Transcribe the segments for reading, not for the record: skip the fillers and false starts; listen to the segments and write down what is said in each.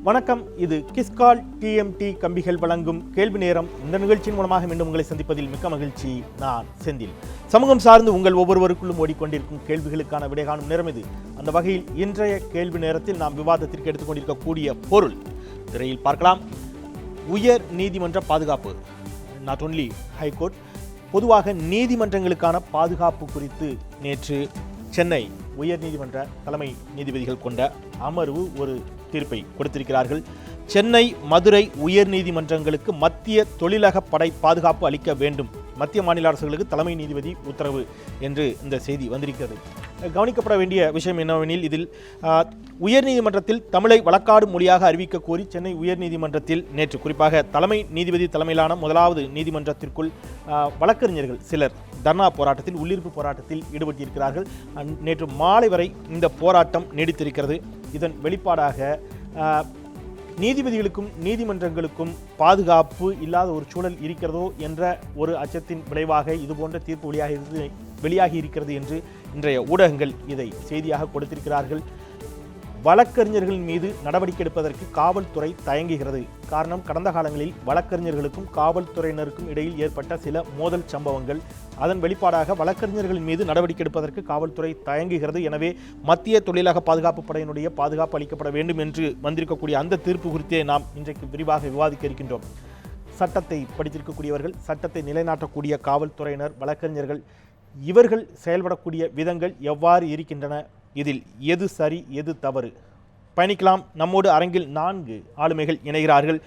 வணக்கம். இது கிஸ்கால் டிஎம்டி கம்பிகள் வழங்கும் கேள்வி நேரம். இந்த நிகழ்ச்சியின் மூலமாக மீண்டும் உங்களை சந்திப்பதில் மிக்க மகிழ்ச்சி. நான் செந்தில். சமூகம் சார்ந்து உங்கள் ஒவ்வொருவருக்குள்ளும் ஓடிக்கொண்டிருக்கும் கேள்விகளுக்கான விடை காணும் நேரம் இது. அந்த வகையில் இன்றைய கேள்வி நேரத்தில் நாம் விவாதத்திற்கு எடுத்துக்கொண்டிருக்கக்கூடிய பொருள் திரையில் பார்க்கலாம். உயர் நீதிமன்ற பாதுகாப்பு, நாட் ஒன்லி ஹைகோர்ட், பொதுவாக நீதிமன்றங்களுக்கான பாதுகாப்பு குறித்து நேற்று சென்னை உயர் நீதிமன்ற தலைமை நீதிபதிகள் கொண்ட அமர்வு ஒரு தீர்ப்பை கொடுத்திருக்கிறார்கள். சென்னை, மதுரை உயர் நீதிமன்றங்களுக்கு மத்திய தொழிலக படை பாதுகாப்பு அளிக்க வேண்டும், மத்திய மாநில அரசுகளுக்கு தலைமை நீதிபதி உத்தரவு என்று இந்த செய்தி வந்திருக்கிறது. கவனிக்கப்பட வேண்டிய விஷயம் என்னவெனில், இதில் உயர்நீதிமன்றத்தில் தமிழை வழக்காடு மொழியாக அறிவிக்க கோரி சென்னை உயர்நீதிமன்றத்தில் நேற்று குறிப்பாக தலைமை நீதிபதி தலைமையிலான முதலாவது நீதிமன்றத்திற்குள் வழக்கறிஞர்கள் சிலர் தர்ணா போராட்டத்தில், உள்ளிருப்பு போராட்டத்தில் ஈடுபட்டிருக்கிறார்கள். நேற்று மாலை வரை இந்த போராட்டம் நீடித்திருக்கிறது. இதன் வெளிப்பாடாக நீதிபதிகளுக்கும் நீதிமன்றங்களுக்கும் பாதுகாப்பு இல்லாத ஒரு சூழல் இருக்கிறதோ என்ற ஒரு அச்சத்தின் விளைவாக இதுபோன்ற தீர்ப்பு வெளியாகி இருக்கிறது என்று இன்றைய ஊடகங்கள் இதை செய்தியாக கொடுத்திருக்கிறார்கள். வழக்கறிஞர்களின் மீது நடவடிக்கை எடுப்பதற்கு காவல்துறை தயங்குகிறது. காரணம், கடந்த காலங்களில் வழக்கறிஞர்களுக்கும் காவல்துறையினருக்கும் இடையில் ஏற்பட்ட சில மோதல் சம்பவங்கள். அதன் வெளிப்பாடாக வழக்கறிஞர்களின் மீது நடவடிக்கை எடுப்பதற்கு காவல்துறை தயங்குகிறது. எனவே மத்திய தொழிலக பாதுகாப்பு படையினுடைய பாதுகாப்பு அளிக்கப்பட வேண்டும் என்று வந்திருக்கக்கூடிய அந்த தீர்ப்பு குறித்தே நாம் இன்றைக்கு விரிவாக விவாதிக்க இருக்கின்றோம். சட்டத்தை படித்திருக்கக்கூடியவர்கள், சட்டத்தை நிலைநாட்டக்கூடிய காவல்துறையினர், வழக்கறிஞர்கள், இவர்கள் செயல்படக்கூடிய விதங்கள் எவ்வாறு இருக்கின்றன, இதில் எது சரி எது தவறு, பயணிக்கலாம். நம்மோடு அரங்கில் 4 ஆளுமைகள் இணைகிறார்கள்.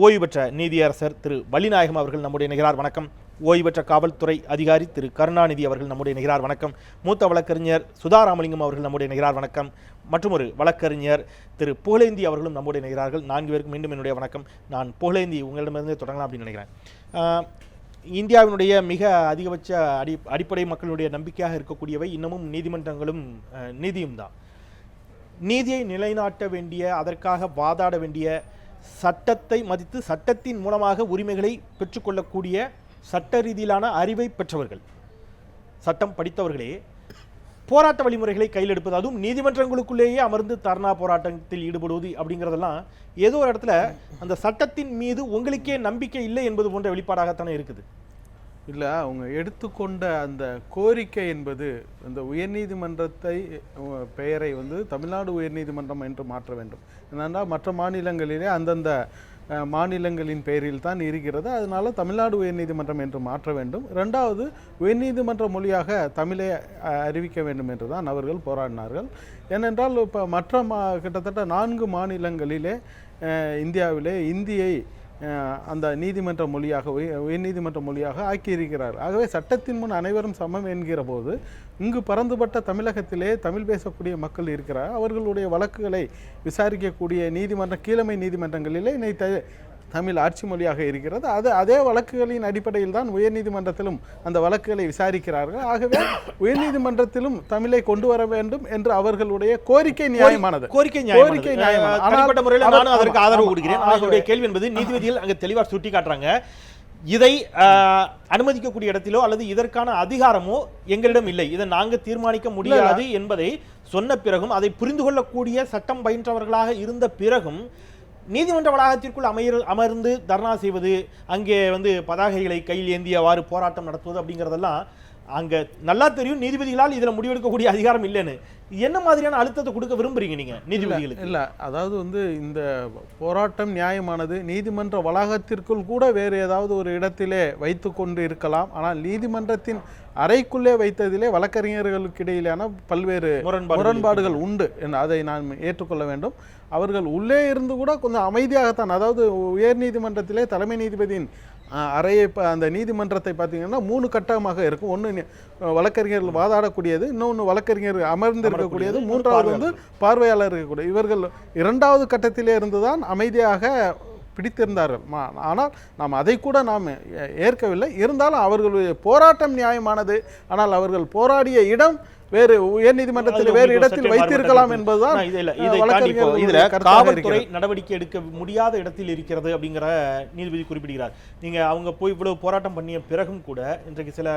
ஓய்வு பெற்ற நீதியரசர் திரு வள்ளிநாயகம் அவர்கள் நம்முடைய இணைகிறார். வணக்கம். ஓய்வு பெற்ற காவல்துறை அதிகாரி திரு கருணாநிதி அவர்கள் நம்முடைய இணைகிறார். வணக்கம். மூத்த வழக்கறிஞர் சுதாராமலிங்கம் அவர்கள் நம்முடைய இணைகிறார். வணக்கம். மற்றும் ஒரு வழக்கறிஞர் திரு புகழேந்தி அவர்களும் நம்முடைய இணைகிறார்கள். 4 பேருக்கும் மீண்டும் என்னுடைய வணக்கம். நான் புகழேந்தி உங்களிடமிருந்து தொடங்கலாம் அப்படின்னு நினைக்கிறேன். இந்தியாவினுடைய மிக அதிகபட்ச அடிப்படை மக்களுடைய நம்பிக்கையாக இருக்கக்கூடியவை இன்னமும் நீதிமன்றங்களும் நீதியும் தான். நீதியை நிலைநாட்ட வேண்டிய, அதற்காக வாதாட வேண்டிய, சட்டத்தை மதித்து சட்டத்தின் மூலமாக உரிமைகளை பெற்றுக்கொள்ளக்கூடிய சட்ட ரீதியிலான அறிவை பெற்றவர்கள், சட்டம் படித்தவர்களே போராட்ட வழிமுறைகளை கையில் எடுப்பது, அதுவும் நீதிமன்றங்களுக்குள்ளேயே அமர்ந்து தர்ணா போராட்டத்தில் ஈடுபடுவது அப்படிங்கிறதெல்லாம் ஏதோ ஒரு இடத்துல அந்த சட்டத்தின் மீது உங்களுக்கே நம்பிக்கை இல்லை என்பது போன்ற வெளிப்பாடாகத்தானே இருக்குது. இல்லை, அவங்க எடுத்துக்கொண்ட அந்த கோரிக்கை என்பது இந்த உயர்நீதிமன்றத்தை பெயரை தமிழ்நாடு உயர்நீதிமன்றம் என்று மாற்ற வேண்டும். என்னென்னா மற்ற மாநிலங்களிலே அந்தந்த மாநிலங்களின் பெயரில் தான் இருக்கிறது. அதனால தமிழ்நாடு உயர்நீதிமன்றம் என்று மாற்ற வேண்டும். 2வது, உயர்நீதிமன்ற மொழியாக தமிழை அறிவிக்க வேண்டும் என்று தான் அவர்கள் போராடினார்கள். ஏனென்றால் இப்போ மற்ற கிட்டத்தட்ட 4 மாநிலங்களிலே இந்தியாவிலே இந்தியை அந்த நீதிமன்ற மொழியாக, உயர்நீதிமன்ற மொழியாக ஆக்கியிருக்கிறார்கள். ஆகவே சட்டத்தின் முன் அனைவரும் சமம் என்கிற போது இங்கு பரந்துபட்ட தமிழகத்திலே தமிழ் பேசக்கூடிய மக்கள் இருக்கிறார். அவர்களுடைய வழக்குகளை விசாரிக்கக்கூடிய நீதிமன்றம், கீழமை நீதிமன்றங்களிலே தமிழ் ஆட்சி மொழியாக இருக்கிறது. அதே வழக்குகளின் அடிப்படையில் தான் உயர்நீதிமன்றத்திலும் அந்த வழக்குகளை விசாரிக்கிறார்கள். ஆகவே உயர்நீதிமன்றத்திலும் தமிழை கொண்டு வர வேண்டும் என்று அவர்களுடைய கோரிக்கை நியாயமானது. அதற்கு ஆதரவு கொடுக்கிறேன். கேள்வி என்பது நீதிபதிகள் அங்கு தெளிவாக சுட்டி காட்டுறாங்க, இதை அனுமதிக்கக்கூடிய இடத்திலோ அல்லது இதற்கான அதிகாரமோ எங்களிடம் இல்லை, இதை நாங்கள் தீர்மானிக்க முடியாது என்பதை சொன்ன பிறகும், அதை புரிந்து கொள்ளக்கூடிய சட்டம் பயின்றவர்களாக இருந்த பிறகும் நீதிமன்ற வளாகத்திற்குள் அமர்ந்து தர்ணா செய்வது, அங்கே பதாகைகளை கையில் ஏந்தியவாறு போராட்டம் நடத்துவது அப்படிங்கிறதெல்லாம் அங்கே நல்லா தெரியும் நீதிபதிகளால் இதில் முடிவெடுக்கக்கூடிய அதிகாரம் இல்லைன்னு. என்ன மாதிரியான அழுத்தத்தை கொடுக்க விரும்புறீங்க நீங்க நீதிபதிகளுக்கு? இல்லை, அதாவது இந்த போராட்டம் நியாயமானது. நீதிமன்ற வளாகத்திற்குள் கூட வேறு ஏதாவது ஒரு இடத்திலே வைத்து கொண்டு இருக்கலாம். ஆனால் நீதிமன்றத்தின் அறைக்குள்ளே வைத்ததிலே வழக்கறிஞர்களுக்கு இடையிலான பல்வேறு முரண்பாடுகள் உண்டு. அதை நான் ஏற்றுக்கொள்ள வேண்டும். அவர்கள் உள்ளே இருந்து கூட கொஞ்சம் அமைதியாகத்தான், அதாவது உயர் நீதிமன்றத்திலே தலைமை நீதிபதியின் அறையை, அந்த நீதிமன்றத்தை பார்த்தீங்கன்னா 3 கட்டமாக இருக்கும். ஒன்று வழக்கறிஞர்கள் வாதாடக்கூடியது, இன்னொன்று வழக்கறிஞர் அமர்ந்து இருக்கக்கூடியது, 3வது பார்வையாளர் இருக்கக்கூடியது. இவர்கள் 2வது கட்டத்திலே இருந்துதான் அமைதியாக பிடித்திருந்தார்கள். ஆனால் நாம் அதை கூட நாம் ஏற்கவில்லை. இருந்தாலும் அவர்களுடைய போராட்டம் நியாயமானது. ஆனால் அவர்கள் போராடிய இடம் வேறு உயர்நீதிமன்றத்தில் வேறு இடத்தில் வைத்திருக்கலாம் என்பதுதான் இதுல காவல்துறை நடவடிக்கை எடுக்க முடியாத இடத்தில் இருக்கிறது அப்படிங்கிற நீதிபதி குறிப்பிடுகிறார். நீங்க அவங்க போய் இவ்வளவு போராட்டம் பண்ணிய பிறகும் கூட இன்றைக்கு சில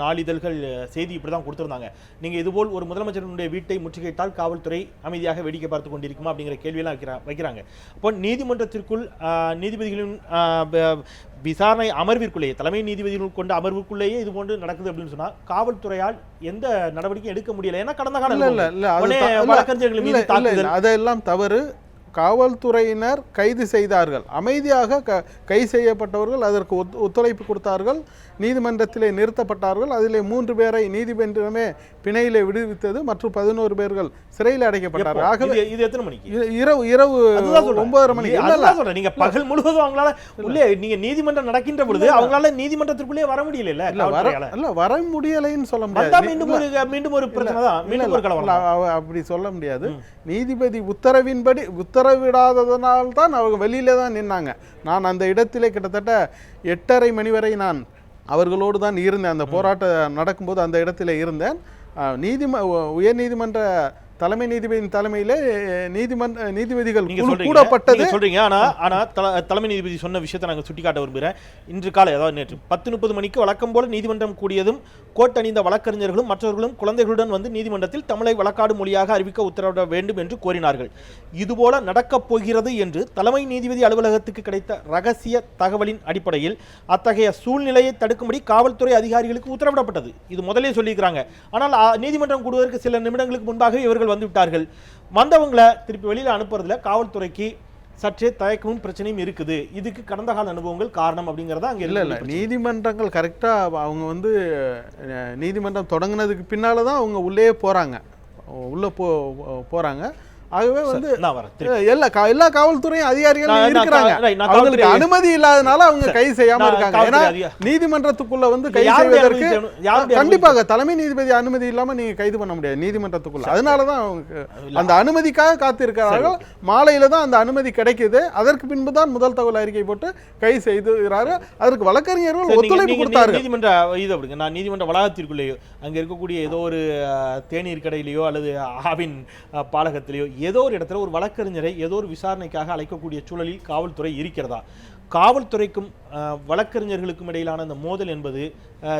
நாளிதழ்கள் செய்தி இப்படிதான் கொடுத்திருந்தாங்க. நீங்க இதுபோல் ஒரு முதலமைச்சருடைய வீட்டை முற்றுகையிட்டால் காவல்துறை அமைதியாக வேடிக்கை பார்த்து கொண்டிருக்குமா அப்படிங்கிற கேள்வியெல்லாம் வைக்கிறாங்க. அப்போ நீதிமன்றத்திற்குள் நீதிபதிகளின் விசாரணை அமர்விற்குள்ளேயே தலைமை நீதிபதிகள் கொண்ட அமர்வுக்குள்ளேயே இது போன்று நடக்குது அப்படின்னு சொன்னா காவல்துறையால் எந்த நடவடிக்கை எடுக்க முடியல. ஏன்னா கடந்த காலம் அதெல்லாம் தவறு. காவல்துறையினர் கைது செய்தார்கள், அமைதியாக கைது செய்யப்பட்டவர்கள் அதற்கு ஒத்துழைப்பு கொடுத்தார்கள், நீதிமன்றத்திலே நிறுத்தப்பட்டார்கள். அதிலே 3 பேரை நீதிமன்றமே பிணையிலே விடுவித்தது, மற்றும் 11 பேர்கள் சிறையில் அடைக்கப்பட்டார்கள். ஆகவே இது எத்தனை மணிக்கு? இரவு 9:30 மணிக்கு. நீங்க பகல் முழுவதும் அவங்களால உள்ளே நீங்க நீதிமன்றம் நடக்கின்ற பொழுது அவங்களால நீதிமன்றத்திற்குள்ளே வர முடியல. இல்ல வர முடியலைன்னு சொல்ல முடியாது. மீண்டும் ஒரு பிரச்சனை தான், மீண்டும் ஒரு கலவரம் அப்படி சொல்ல முடியாது. நீதிபதி உத்தரவின்படி உத்தரவிடாததனால்தான் அவங்க வெளியில தான் நின்னாங்க. நான் அந்த இடத்திலே கிட்டத்தட்ட 8:30 மணி வரை நான் அவர்களோடு தான் இருந்தேன். அந்த போராட்டம் நடக்கும்போது அந்த இடத்துல இருந்தேன். உயர்நீதிமன்ற தலைமை நீதிபதியின் தலைமையிலே நீதிபதிகள் கூடப்பட்டது சொல்றீங்க. ஆனா தலைமை நீதிபதி சொன்ன விஷயத்தை நாங்கள் சுட்டிக்காட்ட விரும்புகிறேன். இன்று காலை, அதாவது நேற்று 10:30 மணிக்கு வழக்கம் போல நீதிமன்றம் கூடியதும் கோட் அணிந்த வழக்கறிஞர்களும் மற்றவர்களும் குழந்தைகளுடன் வந்து நீதிமன்றத்தில் தமிழை வழக்காடு மொழியாக அறிவிக்க உத்தரவிட வேண்டும் என்று கோரினார்கள். இதுபோல நடக்கப் போகிறது என்று தலைமை நீதிபதி அலுவலகத்துக்கு கிடைத்த ரகசிய தகவலின் அடிப்படையில் அத்தகைய சூழ்நிலையை தடுக்கும்படி காவல்துறை அதிகாரிகளுக்கு உத்தரவிடப்பட்டது. இது முதலே சொல்லியிருக்கிறாங்க. ஆனால் நீதிமன்றம் கூடுவதற்கு சில நிமிடங்களுக்கு முன்பாக இவர்கள் வந்து விட்டார்கள். வந்தவங்களை திருப்பி வெளியில அனுப்புறதுல காவல்துறைக்கு சற்றே தயக்கமும் பிரச்சனையும் இருக்குது. இதுக்கு கடந்த கால அனுபவங்கள் காரணம் அப்படிங்கிறதா அங்க இல்ல நீதிமன்றங்கள் கரெக்டா அவங்க வந்து நீதிமன்றம் தொடங்கினதுக்கு பின்னாலதான் அவங்க உள்ளே போறாங்க. ஆகவே வந்து எல்லா காவல்துறையும் அதிகாரிகளும் இருக்கிறாங்க. அவங்களுக்கு அனுமதி இல்லாதனால அவங்க கைது செய்யாம இருக்காங்க. ஏன்னா நீதிமன்றத்துக்குள்ள வந்து கைது செய்வதற்கு கண்டிப்பாக தலைமை நீதிபதி அனுமதி இல்லாம நீங்க கைது பண்ண முடியாது நீதிமன்றத்துக்குள்ள. அதனாலதான் அந்த அனுமதிக்காக காத்திருக்கிறார்கள். மாலையில தான் அந்த அனுமதி கிடைக்குது. அதற்கு பின்புதான் முதல் தகவல் அறிக்கை போட்டு கைது செய்துகிறாரு. அதற்கு வழக்கறிஞர்கள் ஒத்துழைப்பு கொடுத்தார்கள். நீதிமன்ற வளாகத்திற்குள்ளேயோ அங்க இருக்கக்கூடிய ஏதோ ஒரு தேநீர் கடையிலேயோ அல்லது ஆவின் பாலகத்திலேயோ ஏதோ ஒரு இடத்துல ஒரு வழக்கறிஞரை ஏதோ ஒரு விசாரணைக்காக அழைக்கக்கூடிய சூழலில் காவல்துறை இருக்கிறதா? காவல்துறைக்கும் வழக்கறிஞர்களுக்கும் இடையிலான அந்த மோதல் என்பது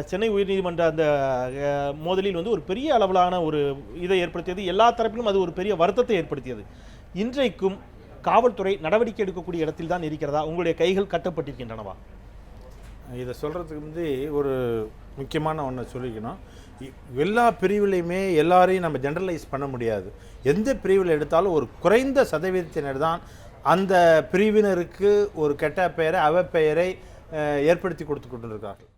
சென்னை உயர்நீதிமன்ற அந்த மோதலில் வந்து ஒரு பெரிய அளவிலான ஒரு இதை ஏற்படுத்தியது. எல்லா தரப்பிலும் அது ஒரு பெரிய வருத்தத்தை ஏற்படுத்தியது. இன்றைக்கும் காவல்துறை நடவடிக்கை எடுக்கக்கூடிய இடத்தில் தான் இருக்கிறதா? உங்களுடைய கைகள் கட்டப்பட்டிருக்கின்றனவா? இதை சொல்கிறதுக்கு வந்து ஒரு முக்கியமான ஒன்று சொல்லிக்கணும். எல்லா பிரிவுலையுமே எல்லாரையும் நம்ம ஜென்ரலைஸ் பண்ண முடியாது. எந்த பிரிவில் எடுத்தாலும் ஒரு குறைந்த சதவீதத்தினர் தான் அந்த பிரிவினருக்கு ஒரு கெட்ட பெயரை அவப்பெயரை ஏற்படுத்தி கொடுத்து கொண்டிருக்கார்கள்.